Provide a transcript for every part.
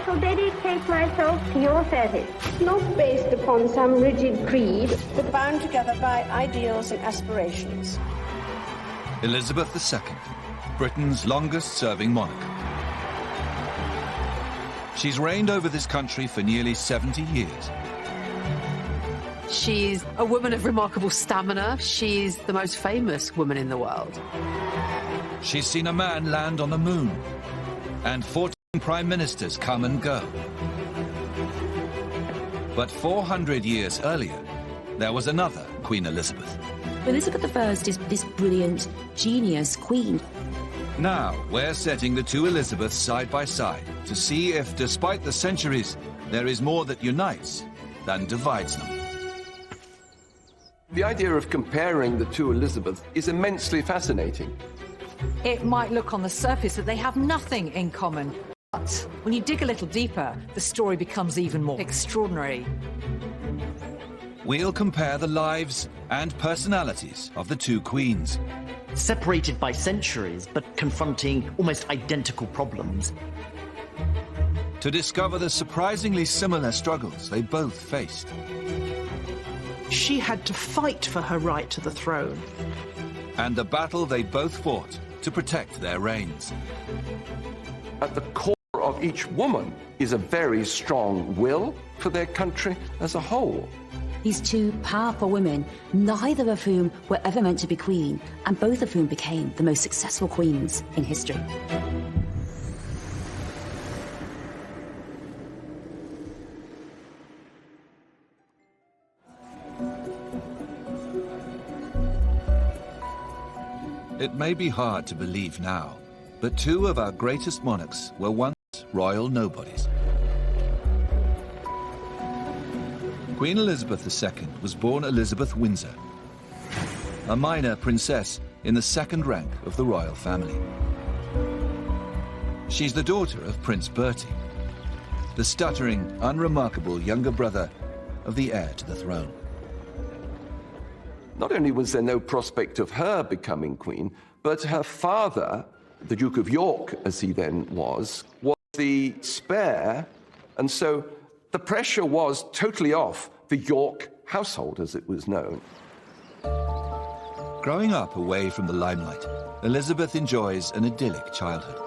also dedicate myself to your service. Not based upon some rigid creed, but bound together by ideals and aspirations. Elizabeth II, Britain's longest-serving monarch. She's reigned over this country for nearly 70 years. She's a woman of remarkable stamina. She's the most famous woman in the world. She's seen a man land on the moon, and 14 prime ministers come and go. But 400 years earlier, there was another Queen Elizabeth. Elizabeth I is this brilliant, genius queen. Now, we're setting the two Elizabeths side by side to see if, despite the centuries, there is more that unites than divides them. The idea of comparing the two Elizabeths is immensely fascinating. It might look on the surface that they have nothing in common, but when you dig a little deeper, the story becomes even more extraordinary. We'll compare the lives and personalities of the two queens. Separated by centuries, but confronting almost identical problems. To discover the surprisingly similar struggles they both faced. She had to fight for her right to the throne. And the battle they both fought to protect their reigns. At the core of each woman is a very strong will for their country as a whole. These two powerful women, neither of whom were ever meant to be queen, and both of whom became the most successful queens in history. It may be hard to believe now, but two of our greatest monarchs were once royal nobodies. Queen Elizabeth II was born Elizabeth Windsor, a minor princess in the second rank of the royal family. She's the daughter of Prince Bertie, the stuttering, unremarkable younger brother of the heir to the throne. Not only was there no prospect of her becoming queen, but her father, the Duke of York, as he then was the spare, and so the pressure was totally off the York household, as it was known. Growing up away from the limelight, Elizabeth enjoys an idyllic childhood.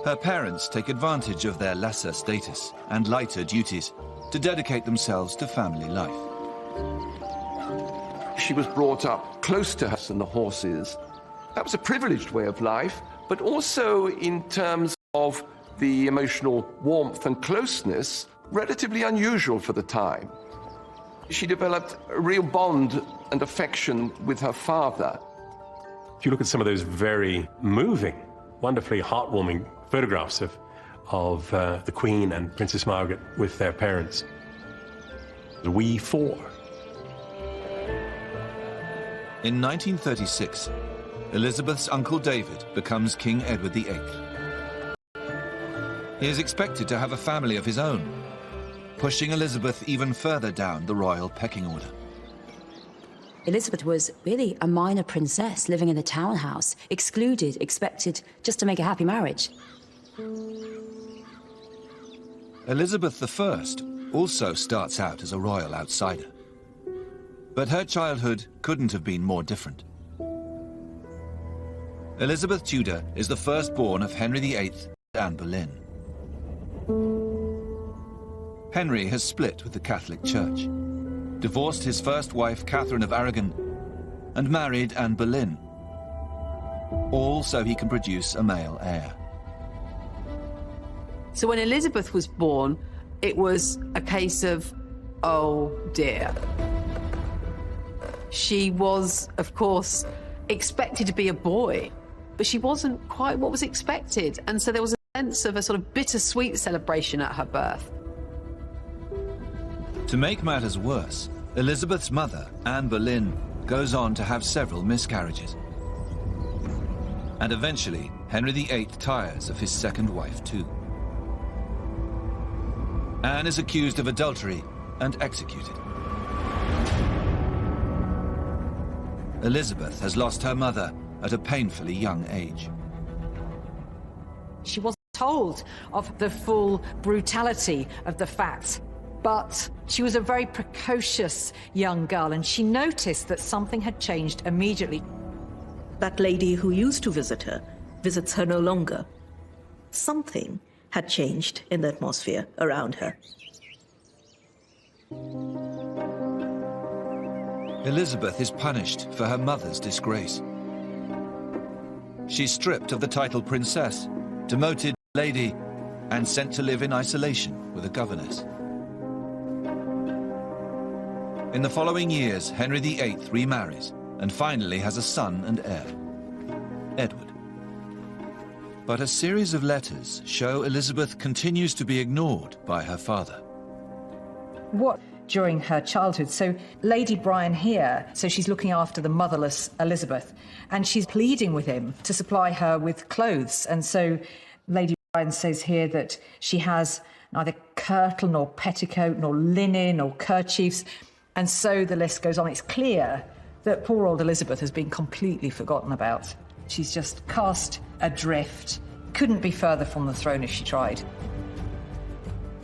Her parents take advantage of their lesser status and lighter duties to dedicate themselves to family life. She was brought up close to us and the horses. That was a privileged way of life, but also in terms of the emotional warmth and closeness, relatively unusual for the time. She developed a real bond and affection with her father. If you look at some of those very moving, wonderfully heartwarming photographs of the Queen and Princess Margaret with their parents, we four. In 1936, Elizabeth's uncle David becomes King Edward VIII. He is expected to have a family of his own, pushing Elizabeth even further down the royal pecking order. Elizabeth was really a minor princess living in a townhouse, excluded, expected just to make a happy marriage. Elizabeth I also starts out as a royal outsider. But her childhood couldn't have been more different. Elizabeth Tudor is the firstborn of Henry VIII and Anne Boleyn. Henry has split with the Catholic Church, divorced his first wife, Catherine of Aragon, and married Anne Boleyn, all so he can produce a male heir. So when Elizabeth was born, it was a case of, oh dear. She was, of course, expected to be a boy, but she wasn't quite what was expected. And so there was a sense of a sort of bittersweet celebration at her birth. To make matters worse, Elizabeth's mother, Anne Boleyn, goes on to have several miscarriages. And eventually, Henry VIII tires of his second wife too. Anne is accused of adultery and executed. Elizabeth has lost her mother at a painfully young age. She wasn't told of the full brutality of the facts. But she was a very precocious young girl, and she noticed that something had changed immediately. That lady who used to visit her visits her no longer. Something had changed in the atmosphere around her. Elizabeth is punished for her mother's disgrace. She's stripped of the title princess, demoted lady, and sent to live in isolation with a governess. In the following years, Henry VIII remarries and finally has a son and heir, Edward. But a series of letters show Elizabeth continues to be ignored by her father. What during her childhood? So Lady Bryan here, so she's looking after the motherless Elizabeth, and she's pleading with him to supply her with clothes. And so Lady Bryan says here that she has neither kirtle nor petticoat nor linen or kerchiefs. And so the list goes on. It's clear that poor old Elizabeth has been completely forgotten about. She's just cast adrift, couldn't be further from the throne if she tried.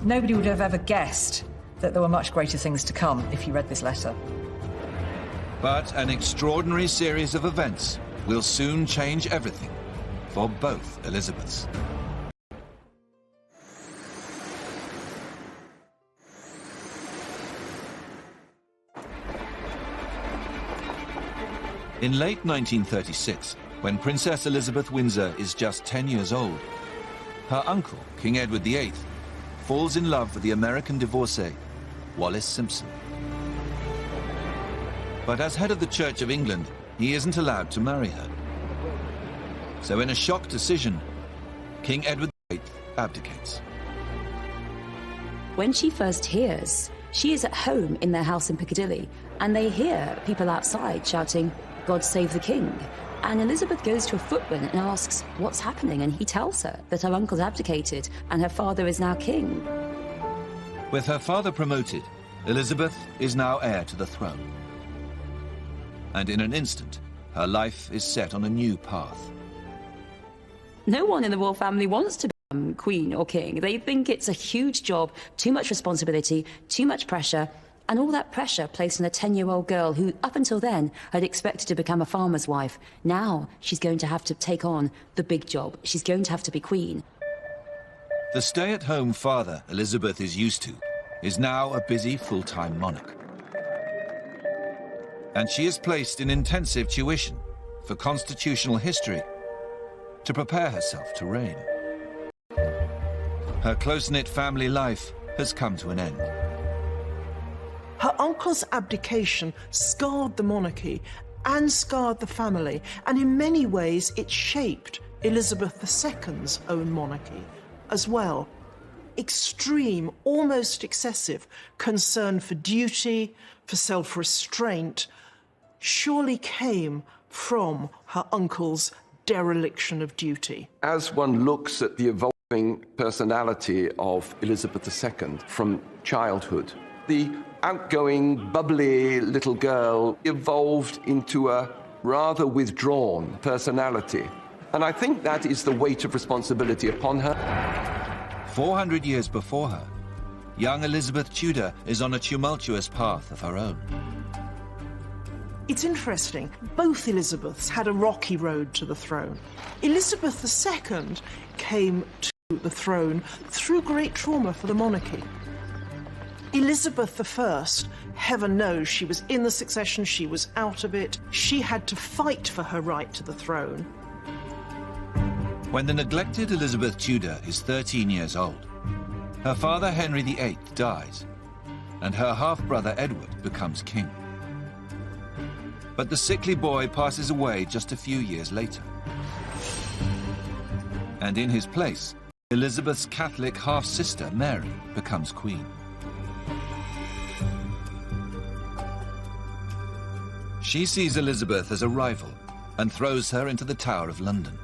Nobody would have ever guessed that there were much greater things to come if you read this letter. But an extraordinary series of events will soon change everything for both Elizabeths. In late 1936, when Princess Elizabeth Windsor is just 10 years old, her uncle, King Edward VIII, falls in love with the American divorcee, Wallis Simpson. But as head of the Church of England, he isn't allowed to marry her. So in a shock decision, King Edward VIII abdicates. When she first hears, she is at home in their house in Piccadilly, and they hear people outside shouting, "God save the King." And Elizabeth goes to a footman and asks what's happening, and he tells her that her uncle's abdicated and her father is now king. With her father promoted, Elizabeth is now heir to the throne. And in an instant, her life is set on a new path. No one in the royal family wants to become queen or king. They think it's a huge job, too much responsibility, too much pressure, and all that pressure placed on a 10-year-old girl who, up until then, had expected to become a farmer's wife. Now she's going to have to take on the big job. She's going to have to be queen. The stay-at-home father Elizabeth is used to is now a busy full-time monarch. And she is placed in intensive tuition for constitutional history to prepare herself to reign. Her close-knit family life has come to an end. Her uncle's abdication scarred the monarchy and scarred the family, and in many ways it shaped Elizabeth II's own monarchy as well. Extreme, almost excessive concern for duty, for self-restraint, surely came from her uncle's dereliction of duty. As one looks at the evolving personality of Elizabeth II from childhood, the outgoing, bubbly little girl evolved into a rather withdrawn personality. And I think that is the weight of responsibility upon her. 400 years before her, young Elizabeth Tudor is on a tumultuous path of her own. It's interesting, both Elizabeths had a rocky road to the throne. Elizabeth II came to the throne through great trauma for the monarchy. Elizabeth I, heaven knows, she was in the succession, she was out of it. She had to fight for her right to the throne. When the neglected Elizabeth Tudor is 13 years old, her father Henry VIII dies, and her half-brother Edward becomes king. But the sickly boy passes away just a few years later. And in his place, Elizabeth's Catholic half-sister Mary becomes queen. She sees Elizabeth as a rival and throws her into the Tower of London.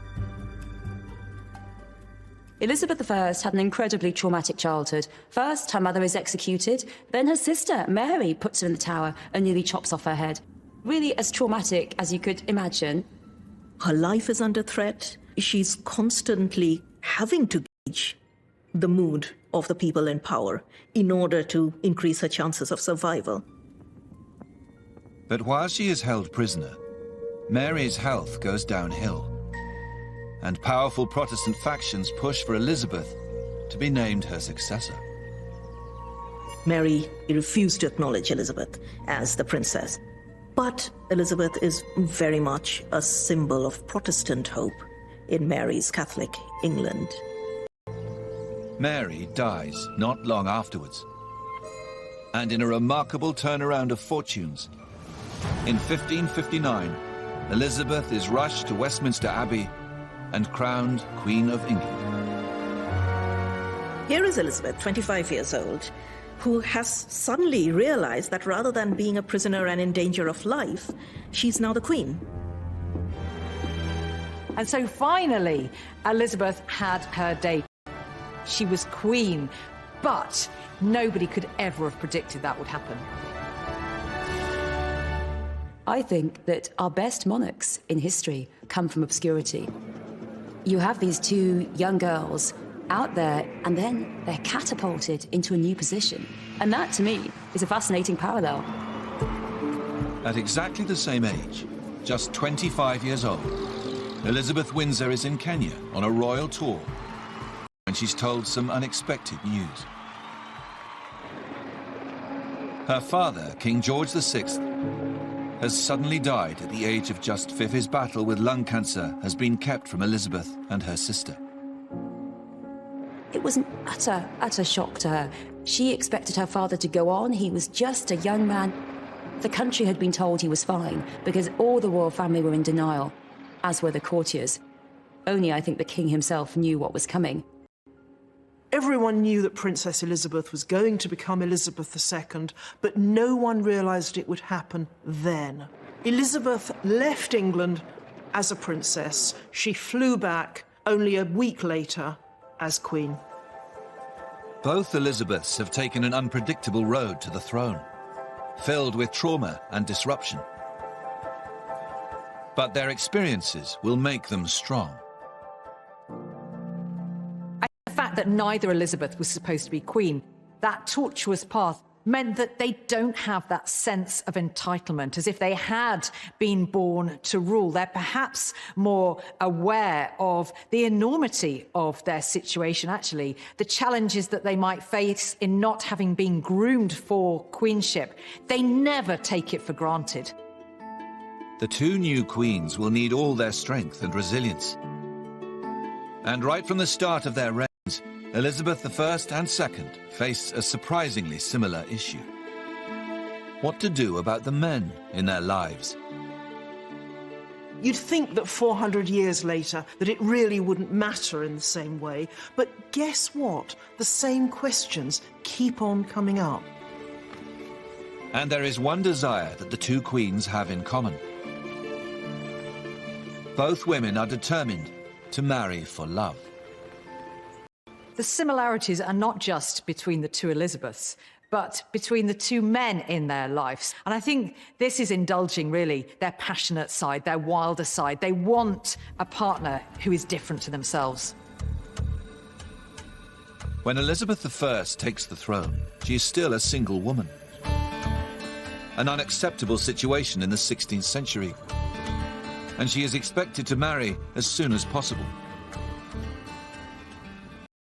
Elizabeth I had an incredibly traumatic childhood. First, her mother is executed, then her sister, Mary, puts her in the tower and nearly chops off her head. Really as traumatic as you could imagine. Her life is under threat. She's constantly having to the mood of the people in power in order to increase her chances of survival. But while she is held prisoner, Mary's health goes downhill, and powerful Protestant factions push for Elizabeth to be named her successor. Mary refused to acknowledge Elizabeth as the princess, but Elizabeth is very much a symbol of Protestant hope in Mary's Catholic England. Mary dies not long afterwards, and in a remarkable turnaround of fortunes, in 1559, Elizabeth is rushed to Westminster Abbey and crowned Queen of England. Here is Elizabeth, 25 years old, who has suddenly realized that rather than being a prisoner and in danger of life, she's now the Queen. And so finally, Elizabeth had her day. She was Queen, but nobody could ever have predicted that would happen. I think that our best monarchs in history come from obscurity. You have these two young girls out there, and then they're catapulted into a new position. And that, to me, is a fascinating parallel. At exactly the same age, just 25 years old, Elizabeth Windsor is in Kenya on a royal tour when she's told some unexpected news. Her father, King George VI, has suddenly died at the age of just 5. His battle with lung cancer has been kept from Elizabeth and her sister. It was an utter shock to her. She expected her father to go on. He was just a young man. The country had been told he was fine because all the royal family were in denial, as were the courtiers. Only I think the king himself knew what was coming. Everyone knew that Princess Elizabeth was going to become Elizabeth II, but no one realised it would happen then. Elizabeth left England as a princess. She flew back only a week later as Queen. Both Elizabeths have taken an unpredictable road to the throne, filled with trauma and disruption. But their experiences will make them strong. The fact that neither Elizabeth was supposed to be Queen, that tortuous path, meant that they don't have that sense of entitlement, as if they had been born to rule. They're perhaps more aware of the enormity of their situation, actually, the challenges that they might face in not having been groomed for queenship. They never take it for granted. The two new queens will need all their strength and resilience. And right from the start of their reigns, Elizabeth I and II face a surprisingly similar issue. What to do about the men in their lives? You'd think that 400 years later that it really wouldn't matter in the same way, but guess what? The same questions keep on coming up. And there is one desire that the two queens have in common. Both women are determined to marry for love. The similarities are not just between the two Elizabeths, but between the two men in their lives. And I think this is indulging, really, their passionate side, their wilder side. They want a partner who is different to themselves. When Elizabeth I takes the throne, she is still a single woman. An unacceptable situation in the 16th century. And she is expected to marry as soon as possible.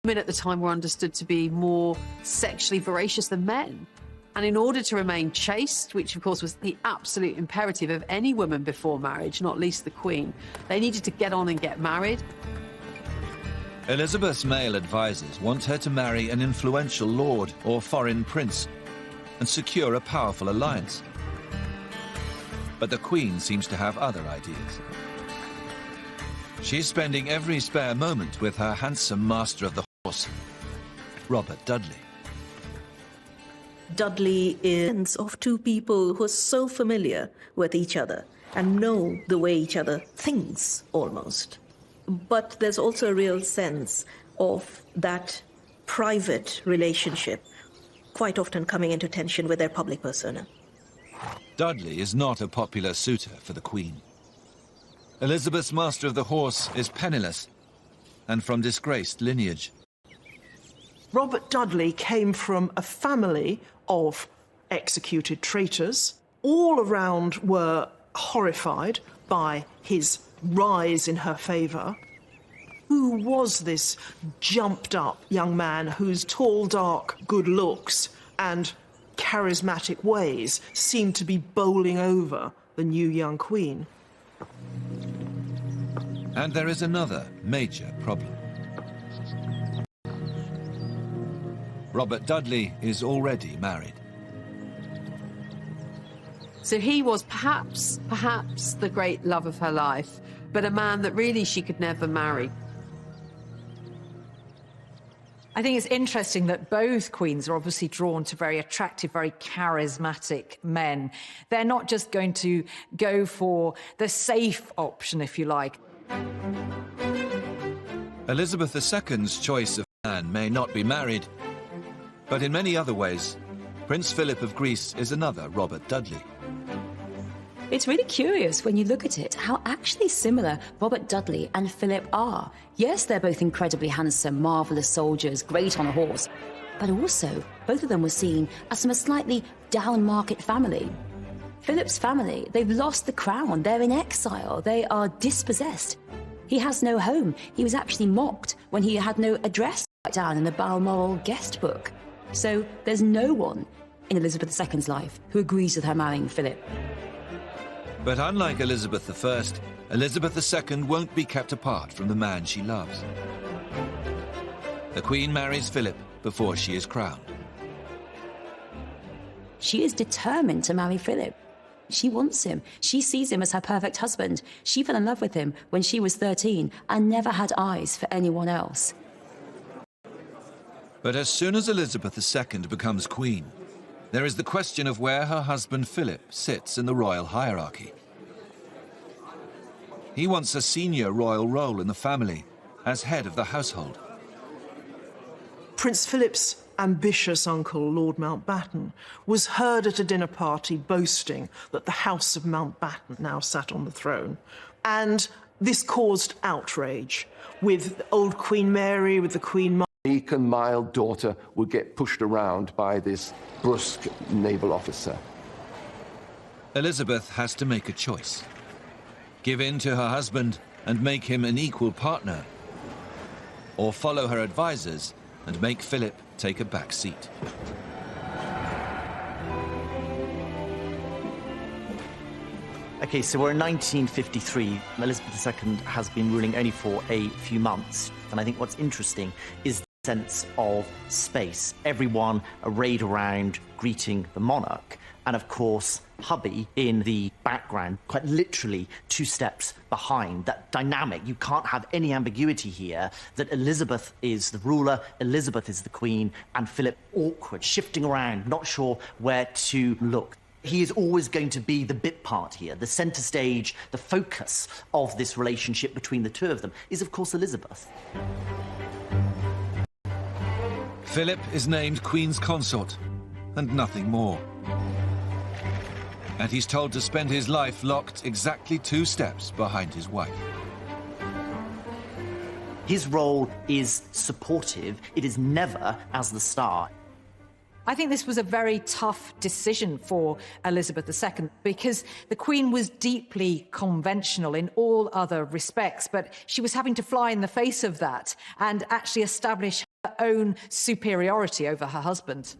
Women at the time were understood to be more sexually voracious than men. And in order to remain chaste, which of course was the absolute imperative of any woman before marriage, not least the Queen, they needed to get on and get married. Elizabeth's male advisors want her to marry an influential lord or foreign prince and secure a powerful alliance. But the Queen seems to have other ideas. She's spending every spare moment with her handsome master of the horse, Robert Dudley. Dudley is of two people who are so familiar with each other and know the way each other thinks, almost. But there's also a real sense of that private relationship quite often coming into tension with their public persona. Dudley is not a popular suitor for the Queen. Elizabeth's master of the horse is penniless and from disgraced lineage. Robert Dudley came from a family of executed traitors. All around were horrified by his rise in her favour. Who was this jumped-up young man whose tall, dark, good looks and charismatic ways seemed to be bowling over the new young queen? And there is another major problem. Robert Dudley is already married. So he was perhaps the great love of her life, but a man that really she could never marry. I think it's interesting that both queens are obviously drawn to very attractive, very charismatic men. They're not just going to go for the safe option, if you like. Elizabeth II's choice of man may not be married, but in many other ways, Prince Philip of Greece is another Robert Dudley. It's really curious when you look at it how actually similar Robert Dudley and Philip are. Yes, they're both incredibly handsome, marvellous soldiers, great on a horse, but also both of them were seen as from a slightly down-market family. Philip's family, they've lost the crown, they're in exile, they are dispossessed. He has no home. He was actually mocked when he had no address down in the Balmoral guest book. So there's no one in Elizabeth II's life who agrees with her marrying Philip. But unlike Elizabeth I, Elizabeth II won't be kept apart from the man she loves. The Queen marries Philip before she is crowned. She is determined to marry Philip. She wants him. She sees him as her perfect husband. She fell in love with him when she was 13 and never had eyes for anyone else. But as soon as Elizabeth II becomes queen, there is the question of where her husband Philip sits in the royal hierarchy. He wants a senior royal role in the family as head of the household. Prince Philip's ambitious uncle, Lord Mountbatten, was heard at a dinner party boasting that the House of Mountbatten now sat on the throne. And this caused outrage, with old Queen Mary, with the Queen Mother. Meek and mild daughter would get pushed around by this brusque naval officer. Elizabeth has to make a choice. Give in to her husband and make him an equal partner, or follow her advisors and make Philip take a back seat. Okay, so we're in 1953. Elizabeth II has been ruling only for a few months. And I think what's interesting is the sense of space. Everyone arrayed around greeting the monarch. And of course, hubby in the background, quite literally 2 steps behind. That dynamic, you can't have any ambiguity here that Elizabeth is the ruler, Elizabeth is the queen, and Philip awkward, shifting around, not sure where to look. He is always going to be the bit part here. The centre stage, the focus of this relationship between the two of them is, of course, Elizabeth. Philip is named Queen's consort, and nothing more. And he's told to spend his life locked exactly 2 steps behind his wife. His role is supportive. It is never as the star. I think this was a very tough decision for Elizabeth II because the Queen was deeply conventional in all other respects, but she was having to fly in the face of that and actually establish her own superiority over her husband.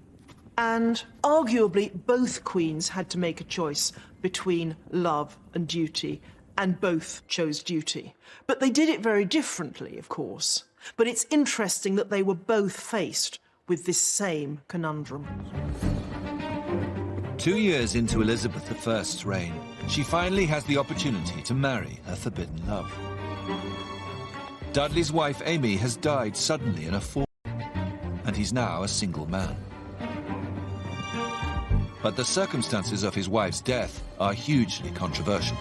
And arguably, both queens had to make a choice between love and duty, and both chose duty. But they did it very differently, of course. But it's interesting that they were both faced with this same conundrum. 2 years into Elizabeth I's reign, she finally has the opportunity to marry her forbidden love. Dudley's wife Amy has died suddenly in a fall, and he's now a single man. But the circumstances of his wife's death are hugely controversial.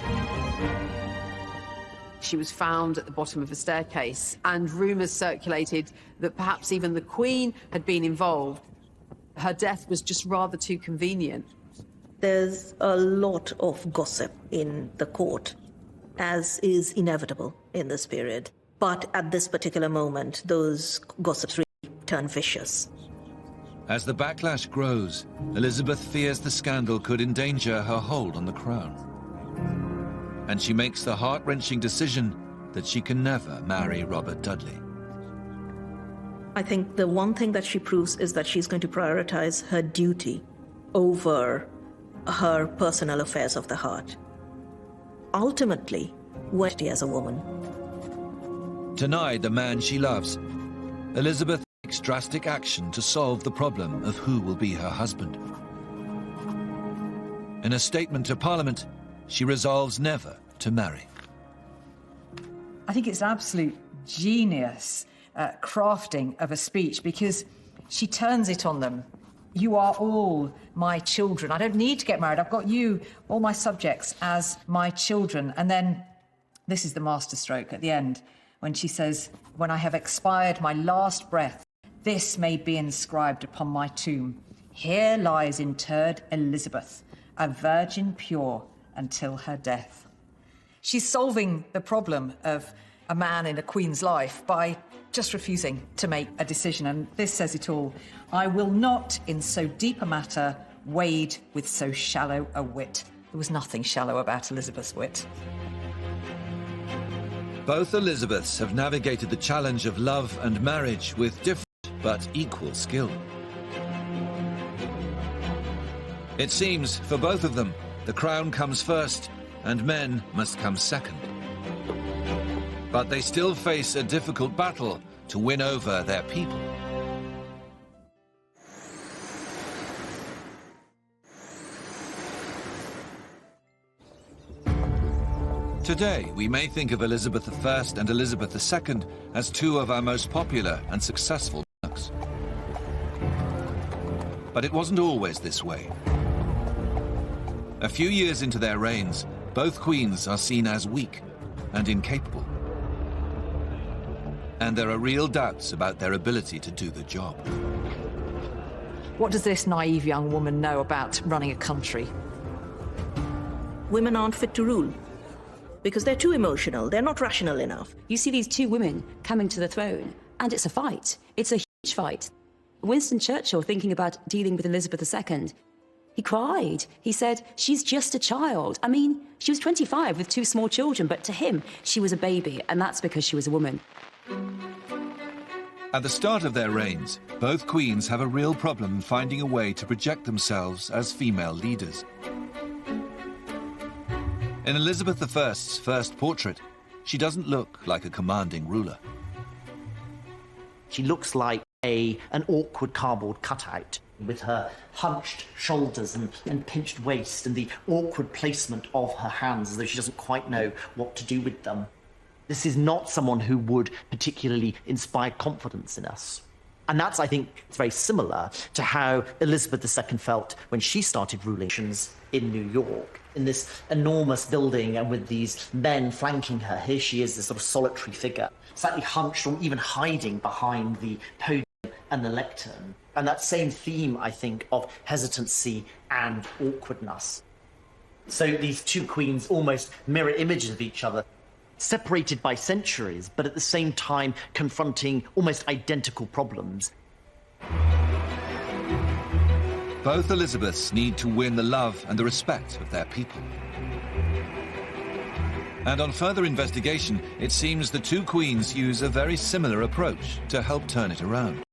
She was found at the bottom of a staircase, and rumours circulated that perhaps even the Queen had been involved. Her death was just rather too convenient. There's a lot of gossip in the court, as is inevitable in this period. But at this particular moment, those gossips really turn vicious. As the backlash grows, Elizabeth fears the scandal could endanger her hold on the crown. And she makes the heart-wrenching decision that she can never marry Robert Dudley. I think the one thing that she proves is that she's going to prioritize her duty over her personal affairs of the heart. Ultimately, worthy as a woman. Denied the man she loves, Elizabeth takes drastic action to solve the problem of who will be her husband. In a statement to Parliament, she resolves never to marry. I think it's absolute genius crafting of a speech, because she turns it on them. You are all my children. I don't need to get married. I've got you, all my subjects, as my children. And then this is the masterstroke at the end, when she says, when I have expired my last breath, this may be inscribed upon my tomb. Here lies interred Elizabeth, a virgin pure until her death. She's solving the problem of a man in a queen's life by just refusing to make a decision. And this says it all. I will not, in so deep a matter, wade with so shallow a wit. There was nothing shallow about Elizabeth's wit. Both Elizabeths have navigated the challenge of love and marriage with different but equal skill. It seems, for both of them, the crown comes first and men must come second. But they still face a difficult battle to win over their people. Today, we may think of Elizabeth I and Elizabeth II as two of our most popular and successful monarchs. But it wasn't always this way. A few years into their reigns, both queens are seen as weak and incapable. And there are real doubts about their ability to do the job. What does this naive young woman know about running a country? Women aren't fit to rule because they're too emotional. They're not rational enough. You see these two women coming to the throne, and it's a fight. It's a huge fight. Winston Churchill, thinking about dealing with Elizabeth II, he cried. He said, she's just a child. I mean, she was 25 with two small children, but to him, she was a baby, and that's because she was a woman. At the start of their reigns, both queens have a real problem finding a way to project themselves as female leaders. In Elizabeth I's first portrait, she doesn't look like a commanding ruler. She looks like an awkward cardboard cutout, with her hunched shoulders and pinched waist and the awkward placement of her hands, as though she doesn't quite know what to do with them. This is not someone who would particularly inspire confidence in us. And that's, I think, it's very similar to how Elizabeth II felt when she started ruling in New York, in this enormous building and with these men flanking her. Here she is, this sort of solitary figure, slightly hunched or even hiding behind the podium and the lectern. And that same theme, I think, of hesitancy and awkwardness. So these two queens almost mirror images of each other, separated by centuries, but at the same time confronting almost identical problems. Both Elizabeths need to win the love and the respect of their people. And on further investigation, it seems the two queens use a very similar approach to help turn it around.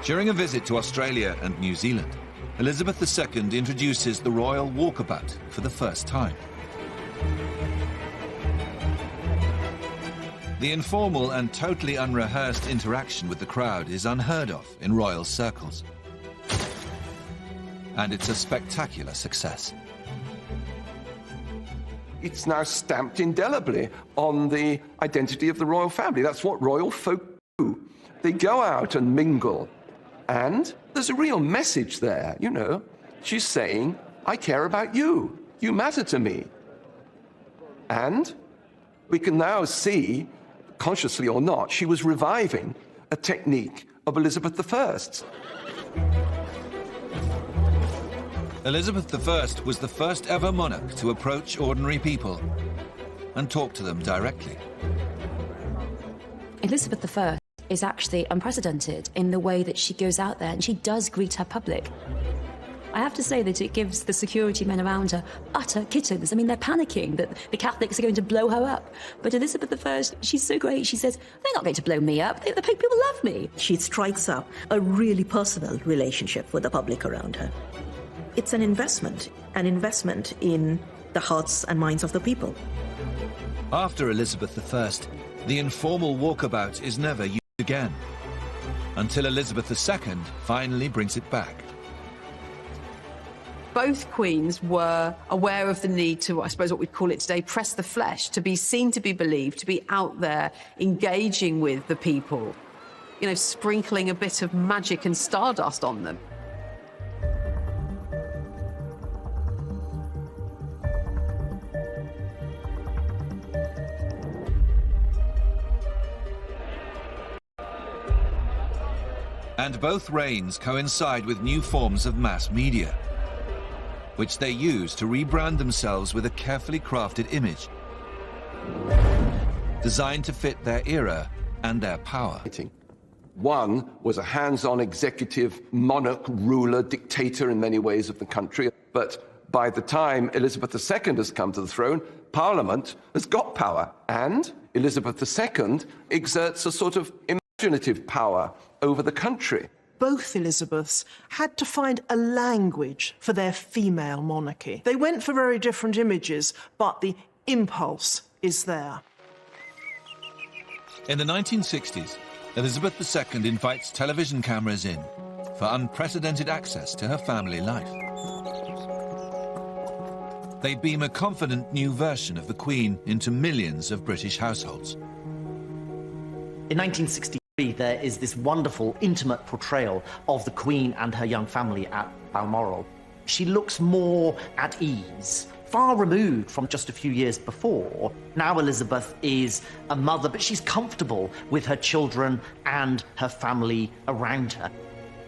During a visit to Australia and New Zealand, Elizabeth II introduces the royal walkabout for the first time. The informal and totally unrehearsed interaction with the crowd is unheard of in royal circles. And it's a spectacular success. It's now stamped indelibly on the identity of the royal family. That's what royal folk do. They go out and mingle. And there's a real message there, you know. She's saying, I care about you. You matter to me. And we can now see, consciously or not, she was reviving a technique of Elizabeth I. Elizabeth I was the first ever monarch to approach ordinary people and talk to them directly. Elizabeth I is actually unprecedented in the way that she goes out there and she does greet her public. I have to say that it gives the security men around her utter kittens. I mean, they're panicking that the Catholics are going to blow her up. But Elizabeth I, she's so great. She says, they're not going to blow me up. The people love me. She strikes up a really personal relationship with the public around her. It's an investment in the hearts and minds of the people. After Elizabeth I, the informal walkabout is never used again, until Elizabeth II finally brings it back. Both queens were aware of the need to, I suppose what we'd call it today, press the flesh, to be seen, to be believed, to be out there engaging with the people, you know, sprinkling a bit of magic and stardust on them. And both reigns coincide with new forms of mass media, which they use to rebrand themselves with a carefully crafted image, designed to fit their era and their power. One was a hands-on executive, monarch, ruler, dictator in many ways of the country. But by the time Elizabeth II has come to the throne, Parliament has got power. And Elizabeth II exerts a sort of imaginative power over the country. Both Elizabeths had to find a language for their female monarchy. They went for very different images, but the impulse is there. In the 1960s, Elizabeth II invites television cameras in for unprecedented access to her family life. They beam a confident new version of the Queen into millions of British households. In 1963, there is this wonderful, intimate portrayal of the Queen and her young family at Balmoral. She looks more at ease, far removed from just a few years before. Now Elizabeth is a mother, but she's comfortable with her children and her family around her.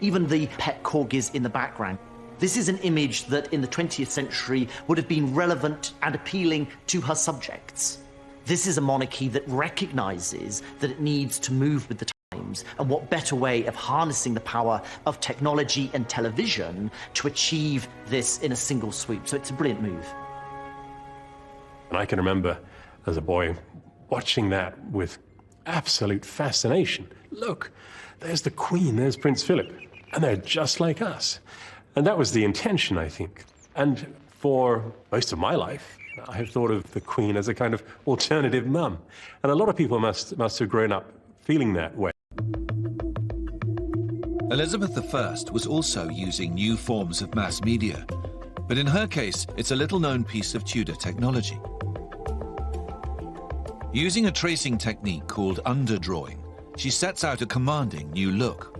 Even the pet corgis in the background. This is an image that in the 20th century would have been relevant and appealing to her subjects. This is a monarchy that recognises that it needs to move with the times, and what better way of harnessing the power of technology and television to achieve this in a single swoop. So it's a brilliant move. And I can remember as a boy watching that with absolute fascination. Look, there's the Queen, there's Prince Philip, and they're just like us. And that was the intention, I think. And for most of my life, I have thought of the Queen as a kind of alternative mum. And a lot of people must have grown up feeling that way. Elizabeth I was also using new forms of mass media, but in her case, it's a little-known piece of Tudor technology. Using a tracing technique called underdrawing, she sets out a commanding new look.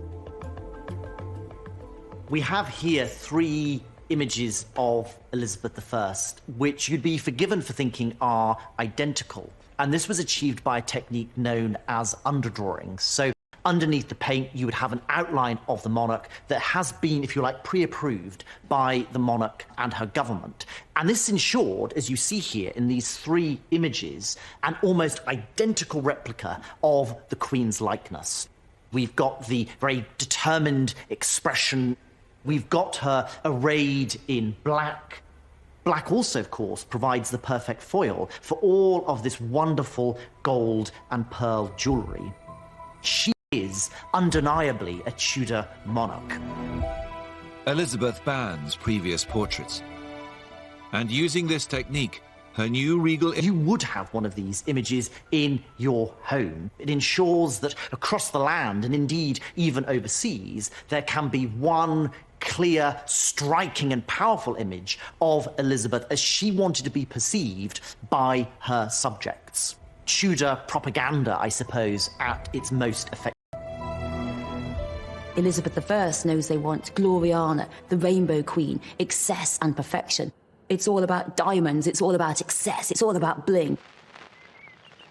We have here three images of Elizabeth I, which you'd be forgiven for thinking are identical. And this was achieved by a technique known as underdrawing. So underneath the paint, you would have an outline of the monarch that has been, if you like, pre-approved by the monarch and her government. And this ensured, as you see here in these three images, an almost identical replica of the Queen's likeness. We've got the very determined expression. We've got her arrayed in black. Black also, of course, provides the perfect foil for all of this wonderful gold and pearl jewellery. She is undeniably a Tudor monarch. Elizabeth bans previous portraits. And using this technique, her new regal... You would have one of these images in your home. It ensures that across the land, and indeed even overseas, there can be one clear, striking and powerful image of Elizabeth as she wanted to be perceived by her subjects. Tudor propaganda, I suppose, at its most effective. Elizabeth I knows they want Gloriana, the Rainbow Queen, excess and perfection. It's all about diamonds, it's all about excess, it's all about bling.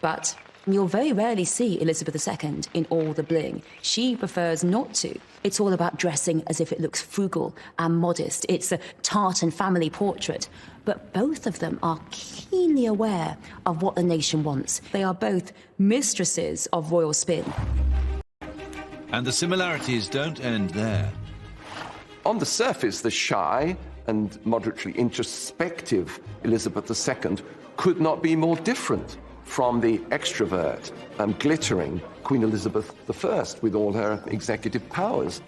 But you'll very rarely see Elizabeth II in all the bling. She prefers not to. It's all about dressing as if it looks frugal and modest. It's a tartan family portrait. But both of them are keenly aware of what the nation wants. They are both mistresses of royal spin. And the similarities don't end there. On the surface, the shy and moderately introspective Elizabeth II could not be more different from the extrovert and glittering Queen Elizabeth I with all her executive powers.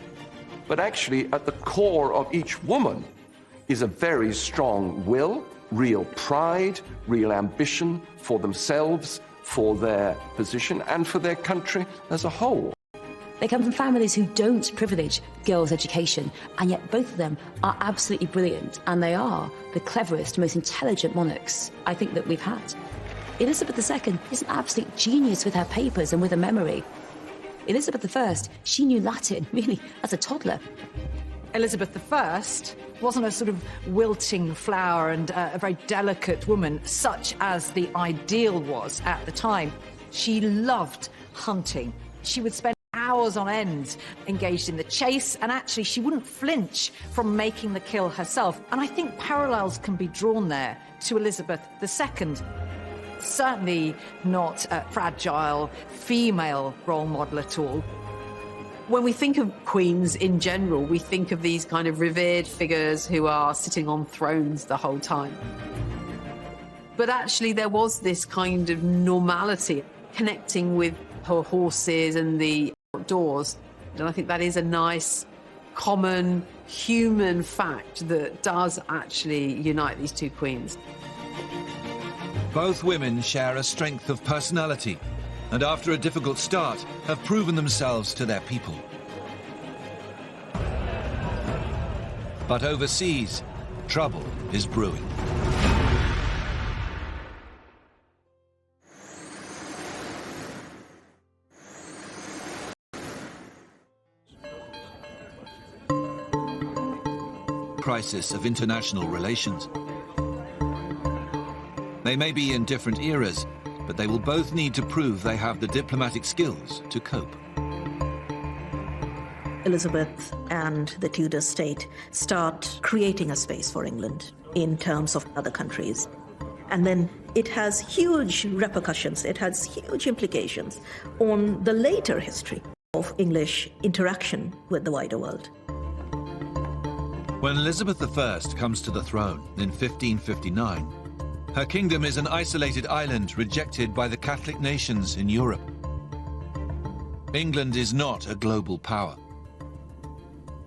But actually, at the core of each woman is a very strong will, real pride, real ambition for themselves, for their position, and for their country as a whole. They come from families who don't privilege girls' education, and yet both of them are absolutely brilliant, and they are the cleverest, most intelligent monarchs I think that we've had. Elizabeth II is an absolute genius with her papers and with her memory. Elizabeth I, she knew Latin, really, as a toddler. Elizabeth I wasn't a sort of wilting flower and a very delicate woman, such as the ideal was at the time. She loved hunting. She would spend hours on end engaged in the chase, and actually she wouldn't flinch from making the kill herself. And I think parallels can be drawn there to Elizabeth II. Certainly not a fragile female role model at all. When we think of queens in general, we think of these kind of revered figures who are sitting on thrones the whole time. But actually there was this kind of normality, connecting with her horses and the outdoors. And I think that is a nice, common, human fact that does actually unite these two queens. Both women share a strength of personality, and after a difficult start, have proven themselves to their people. But overseas, trouble is brewing. Crisis of international relations. They may be in different eras, but they will both need to prove they have the diplomatic skills to cope. Elizabeth and the Tudor state start creating a space for England in terms of other countries. And then it has huge repercussions, it has huge implications on the later history of English interaction with the wider world. When Elizabeth I comes to the throne in 1559, her kingdom is an isolated island rejected by the Catholic nations in Europe. England is not a global power.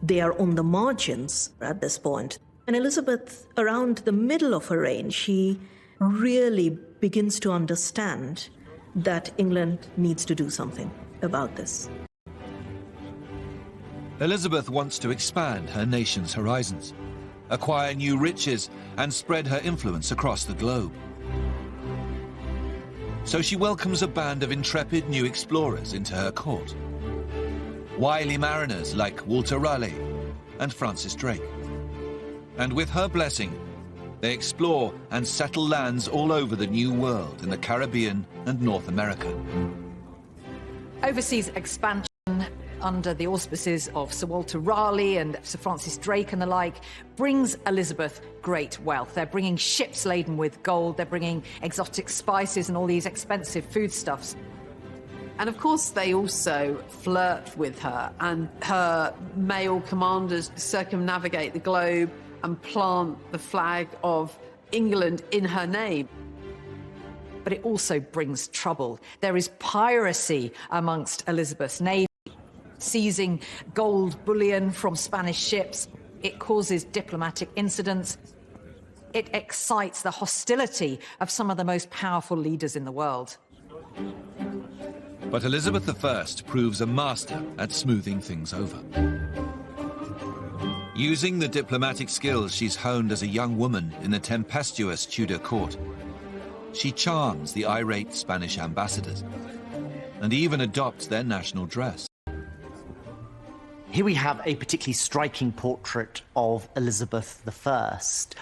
They are on the margins at this point. And Elizabeth, around the middle of her reign, she really begins to understand that England needs to do something about this. Elizabeth wants to expand her nation's horizons, acquire new riches, and spread her influence across the globe. So she welcomes a band of intrepid new explorers into her court. Wily mariners like Walter Raleigh and Francis Drake. And with her blessing, they explore and settle lands all over the New World in the Caribbean and North America. Overseas expansion under the auspices of Sir Walter Raleigh and Sir Francis Drake and the like brings Elizabeth great wealth. They're bringing ships laden with gold, they're bringing exotic spices and all these expensive foodstuffs. And of course they also flirt with her, and her male commanders circumnavigate the globe and plant the flag of England in her name. But it also brings trouble. There is piracy amongst Elizabeth's navy, seizing gold bullion from Spanish ships. It causes diplomatic incidents. It excites the hostility of some of the most powerful leaders in the world. But Elizabeth I proves a master at smoothing things over. Using the diplomatic skills she's honed as a young woman in the tempestuous Tudor court, she charms the irate Spanish ambassadors and even adopts their national dress. Here we have a particularly striking portrait of Elizabeth I.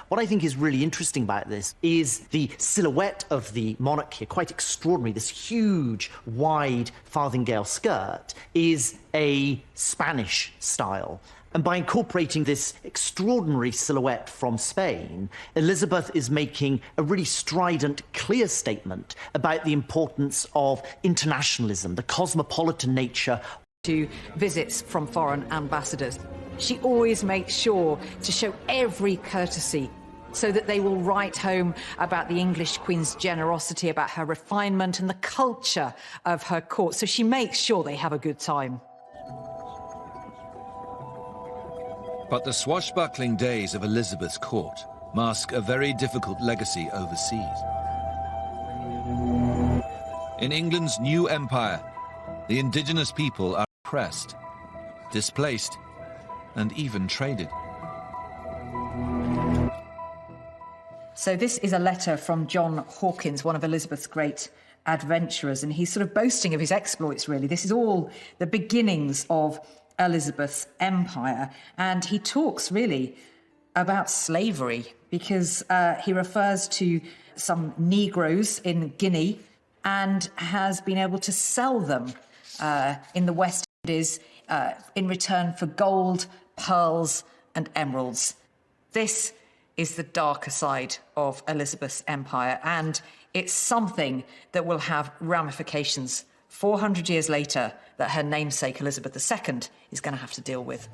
What I think is really interesting about this is the silhouette of the monarch here, quite extraordinary. This huge, wide farthingale skirt is a Spanish style. And by incorporating this extraordinary silhouette from Spain, Elizabeth is making a really strident, clear statement about the importance of internationalism, the cosmopolitan nature to visits from foreign ambassadors. She always makes sure to show every courtesy so that they will write home about the English Queen's generosity, about her refinement and the culture of her court. So she makes sure they have a good time. But the swashbuckling days of Elizabeth's court mask a very difficult legacy overseas. In England's new empire, the indigenous people are oppressed, displaced, and even traded. So this is a letter from John Hawkins, one of Elizabeth's great adventurers, and he's sort of boasting of his exploits, really. This is all the beginnings of Elizabeth's empire, and he talks really about slavery because he refers to some Negroes in Guinea and has been able to sell them in the West Indies in return for gold, pearls and emeralds. This is the darker side of Elizabeth's empire, and it's something that will have ramifications 400 years later that her namesake Elizabeth II is going to have to deal with.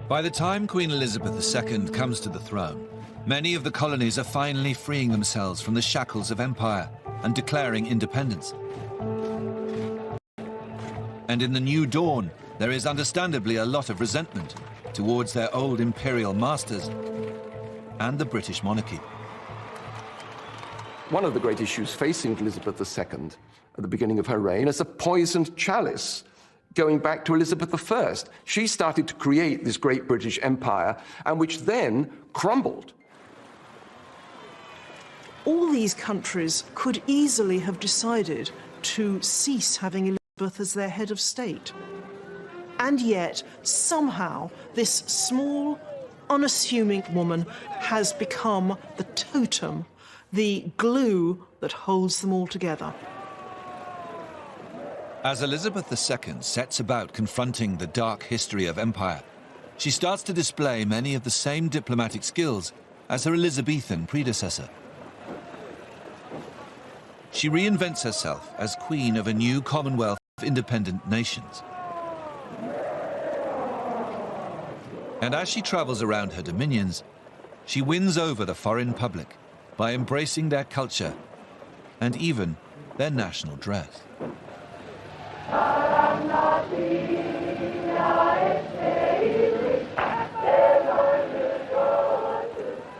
By the time Queen Elizabeth II comes to the throne, many of the colonies are finally freeing themselves from the shackles of empire and declaring independence. And in the new dawn, there is understandably a lot of resentment towards their old imperial masters and the British monarchy. One of the great issues facing Elizabeth II at the beginning of her reign is a poisoned chalice going back to Elizabeth I. She started to create this great British Empire, and which then crumbled. All these countries could easily have decided to cease having Elizabeth as their head of state. And yet, somehow, this small, unassuming woman has become the totem, the glue that holds them all together. As Elizabeth II sets about confronting the dark history of empire, she starts to display many of the same diplomatic skills as her Elizabethan predecessor. She reinvents herself as queen of a new commonwealth of independent nations. And as she travels around her dominions, she wins over the foreign public by embracing their culture and even their national dress.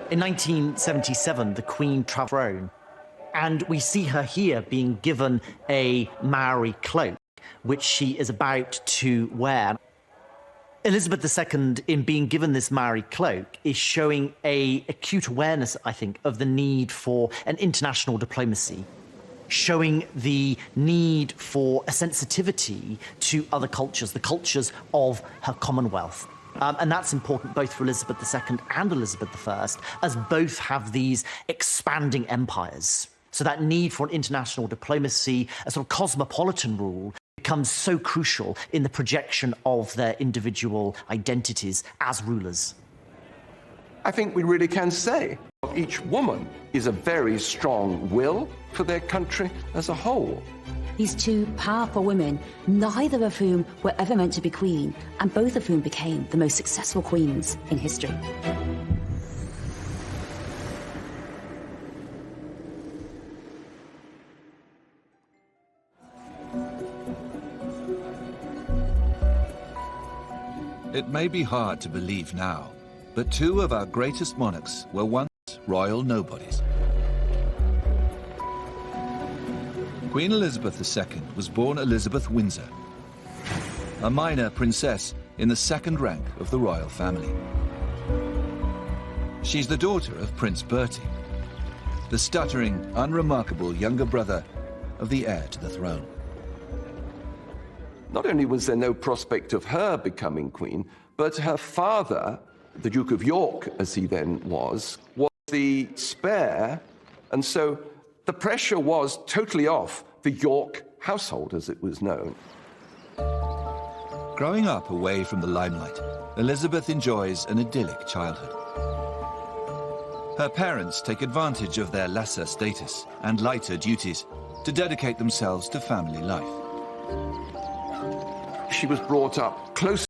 In 1977, the Queen travelled Rome, and we see her here being given a Maori cloak, which she is about to wear. Elizabeth II, in being given this Maori cloak, is showing an acute awareness, I think, of the need for an international diplomacy, showing the need for a sensitivity to other cultures, the cultures of her Commonwealth. And that's important both for Elizabeth II and Elizabeth I, as both have these expanding empires. So that need for an international diplomacy, a sort of cosmopolitan rule, becomes so crucial in the projection of their individual identities as rulers. I think we really can say each woman is a very strong will for their country as a whole. These two powerful women, neither of whom were ever meant to be queen, and both of whom became the most successful queens in history. It may be hard to believe now, but two of our greatest monarchs were once royal nobodies. Queen Elizabeth II was born Elizabeth Windsor, a minor princess in the second rank of the royal family. She's the daughter of Prince Bertie, the stuttering, unremarkable younger brother of the heir to the throne. Not only was there no prospect of her becoming queen, but her father, the Duke of York, as he then was the spare, and so the pressure was totally off the York household, as it was known. Growing up away from the limelight, Elizabeth enjoys an idyllic childhood. Her parents take advantage of their lesser status and lighter duties to dedicate themselves to family life. She was brought up close